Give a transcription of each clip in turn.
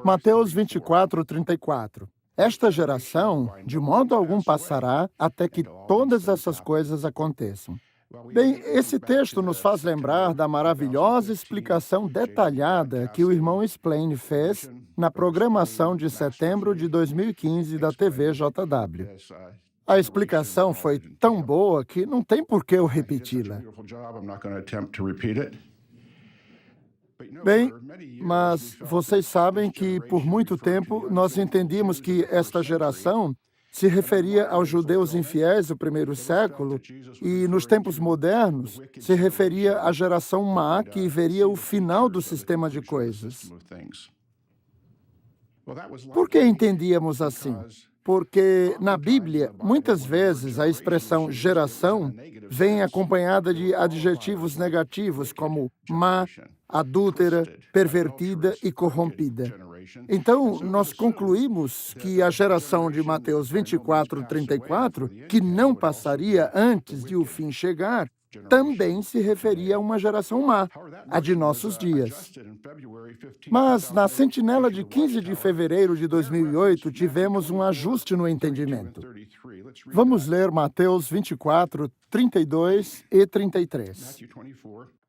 Mateus 24:34. Esta geração, de modo algum, passará até que todas essas coisas aconteçam. Bem, esse texto nos faz lembrar da maravilhosa explicação detalhada que o irmão Splaine fez na programação de setembro de 2015 da TV JW. A explicação foi tão boa que não tem por que eu repeti-la. Bem, mas vocês sabem que, por muito tempo, nós entendíamos que esta geração se referia aos judeus infiéis do primeiro século e, nos tempos modernos, se referia à geração má que veria o final do sistema de coisas. Por que entendíamos assim? Porque, na Bíblia, muitas vezes a expressão geração vem acompanhada de adjetivos negativos como má, adúltera, pervertida e corrompida. Então, nós concluímos que a geração de Mateus 24:34, que não passaria antes de o fim chegar, também se referia a uma geração má, a de nossos dias. Mas, na sentinela de 15 de fevereiro de 2008, tivemos um ajuste no entendimento. Vamos ler Mateus 24:32 e 33.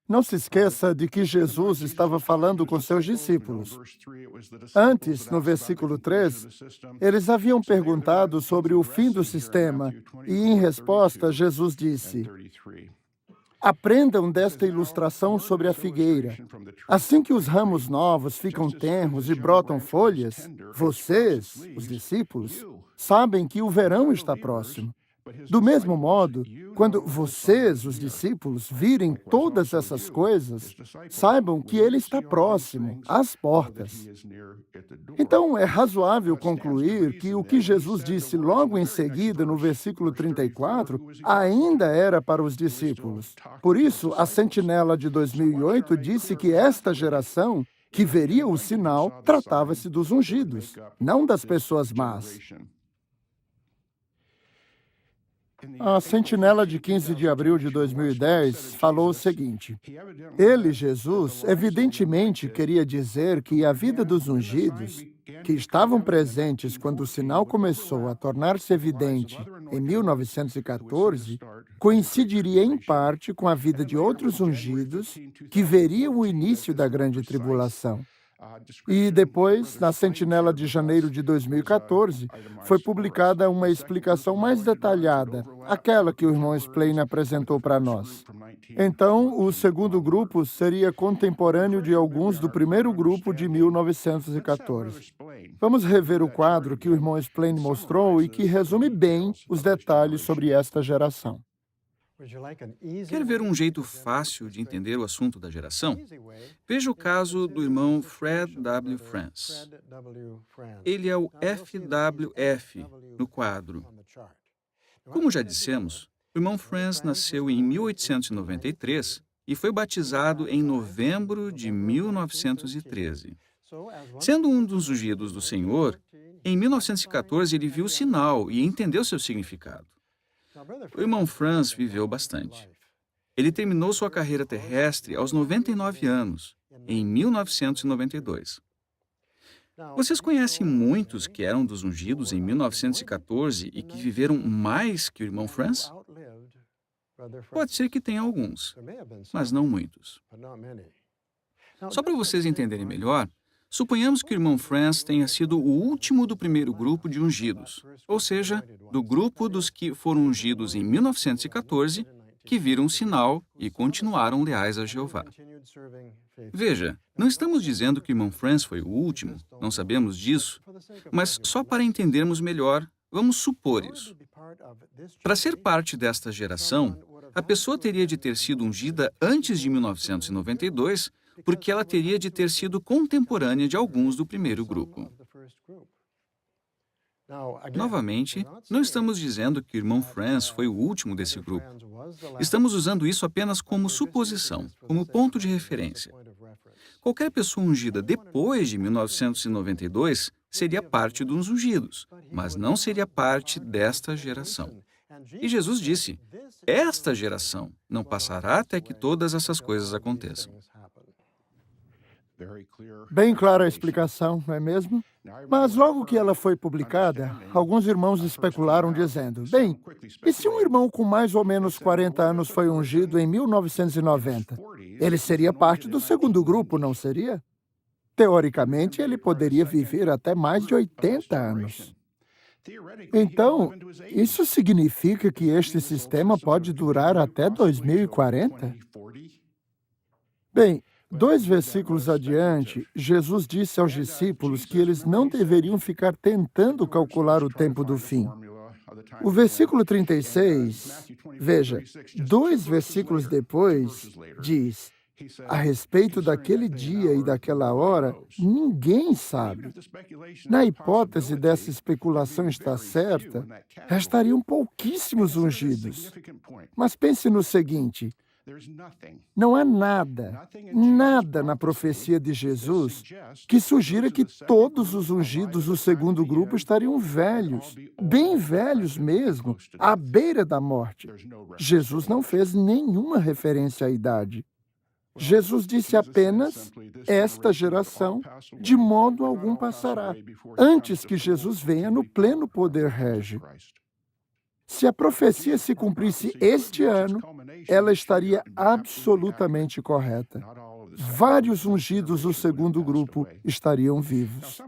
Não se esqueça de que Jesus estava falando com seus discípulos. Antes, no versículo 3, eles haviam perguntado sobre o fim do sistema e, em resposta, Jesus disse: aprendam desta ilustração sobre a figueira. Assim que os ramos novos ficam tenros e brotam folhas, vocês, os discípulos, sabem que o verão está próximo. Do mesmo modo, quando vocês, os discípulos, virem todas essas coisas, saibam que ele está próximo, às portas. Então, é razoável concluir que o que Jesus disse logo em seguida, no versículo 34, ainda era para os discípulos. Por isso, a sentinela de 2008 disse que esta geração, que veria o sinal, tratava-se dos ungidos, não das pessoas más. A sentinela de 15 de abril de 2010 falou o seguinte: ele, Jesus, evidentemente queria dizer que a vida dos ungidos, que estavam presentes quando o sinal começou a tornar-se evidente em 1914, coincidiria em parte com a vida de outros ungidos que veriam o início da grande tribulação. E depois, na sentinela de janeiro de 2014, foi publicada uma explicação mais detalhada, aquela que o irmão Splaine apresentou para nós. Então, o segundo grupo seria contemporâneo de alguns do primeiro grupo de 1914. Vamos rever o quadro que o irmão Splaine mostrou e que resume bem os detalhes sobre esta geração. Quer ver um jeito fácil de entender o assunto da geração? Veja o caso do irmão Fred W. France. Ele é o FWF no quadro. Como já dissemos, o irmão France nasceu em 1893 e foi batizado em novembro de 1913. Sendo um dos ungidos do Senhor, em 1914 ele viu o sinal e entendeu seu significado. O irmão Franz viveu bastante. Ele terminou sua carreira terrestre aos 99 anos, em 1992. Vocês conhecem muitos que eram dos ungidos em 1914 e que viveram mais que o irmão Franz? Pode ser que tenha alguns, mas não muitos. Só para vocês entenderem melhor, suponhamos que o irmão Franz tenha sido o último do primeiro grupo de ungidos, ou seja, do grupo dos que foram ungidos em 1914, que viram o sinal e continuaram leais a Jeová. Veja, não estamos dizendo que o irmão Franz foi o último, não sabemos disso, mas só para entendermos melhor, vamos supor isso. Para ser parte desta geração, a pessoa teria de ter sido ungida antes de 1992, porque ela teria de ter sido contemporânea de alguns do primeiro grupo. Novamente, não estamos dizendo que o irmão Franz foi o último desse grupo. Estamos usando isso apenas como suposição, como ponto de referência. Qualquer pessoa ungida depois de 1992 seria parte dos ungidos, mas não seria parte desta geração. E Jesus disse: esta geração não passará até que todas essas coisas aconteçam. Bem clara a explicação, não é mesmo? Mas logo que ela foi publicada, alguns irmãos especularam dizendo, bem, e se um irmão com mais ou menos 40 anos foi ungido em 1990? Ele seria parte do segundo grupo, não seria? Teoricamente, ele poderia viver até mais de 80 anos. Então, isso significa que este sistema pode durar até 2040? Bem, 2 versículos adiante, Jesus disse aos discípulos que eles não deveriam ficar tentando calcular o tempo do fim. O versículo 36, veja, 2 versículos depois, diz, a respeito daquele dia e daquela hora, ninguém sabe. Na hipótese dessa especulação estar certa, restariam pouquíssimos ungidos. Mas pense no seguinte, não há nada na profecia de Jesus que sugira que todos os ungidos do segundo grupo estariam velhos, bem velhos mesmo, à beira da morte. Jesus não fez nenhuma referência à idade. Jesus disse apenas, esta geração, de modo algum passará, antes que Jesus venha no pleno poder régio. Se a profecia se cumprisse este ano, ela estaria absolutamente correta. Vários ungidos do segundo grupo estariam vivos.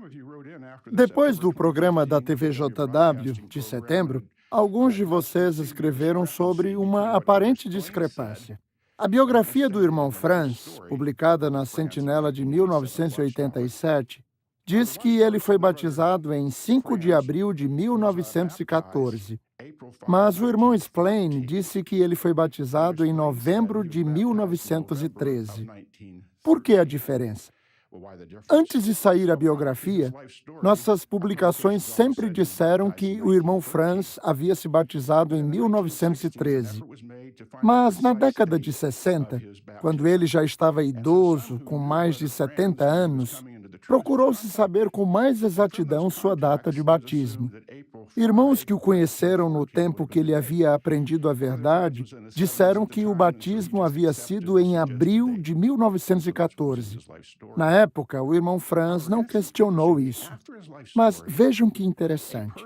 Depois do programa da TVJW, de setembro, alguns de vocês escreveram sobre uma aparente discrepância. A biografia do irmão Franz, publicada na Sentinela de 1987, diz que ele foi batizado em 5 de abril de 1914. Mas o irmão Splain disse que ele foi batizado em novembro de 1913. Por que a diferença? Antes de sair a biografia, nossas publicações sempre disseram que o irmão Franz havia se batizado em 1913. Mas na década de 60, quando ele já estava idoso, com mais de 70 anos, procurou-se saber com mais exatidão sua data de batismo. Irmãos que o conheceram no tempo que ele havia aprendido a verdade, disseram que o batismo havia sido em abril de 1914. Na época, o irmão Franz não questionou isso. Mas vejam que interessante.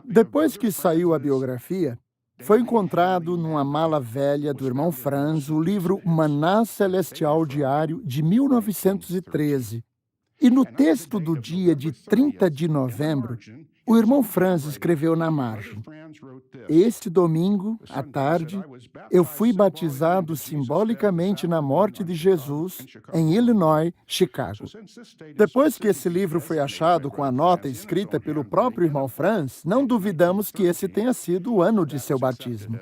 Depois que saiu a biografia, foi encontrado numa mala velha do irmão Franz o livro Maná Celestial Diário de 1913. E no texto do dia de 30 de novembro, o irmão Franz escreveu na margem, este domingo, à tarde, eu fui batizado simbolicamente na morte de Jesus em Illinois, Chicago. Depois que esse livro foi achado com a nota escrita pelo próprio irmão Franz, não duvidamos que esse tenha sido o ano de seu batismo.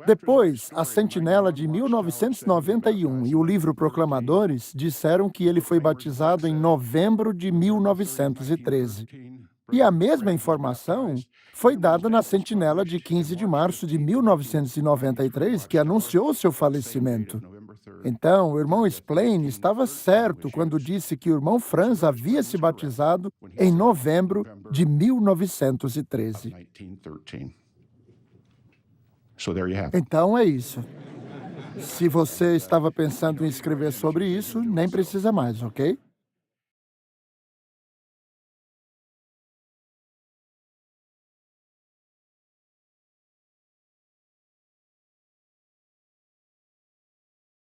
Depois, a Sentinela de 1991 e o livro Proclamadores disseram que ele foi batizado em novembro de 1913. E a mesma informação foi dada na Sentinela de 15 de março de 1993, que anunciou seu falecimento. Então, o irmão Splain estava certo quando disse que o irmão Franz havia se batizado em novembro de 1913. Então é isso. Se você estava pensando em escrever sobre isso, nem precisa mais, ok?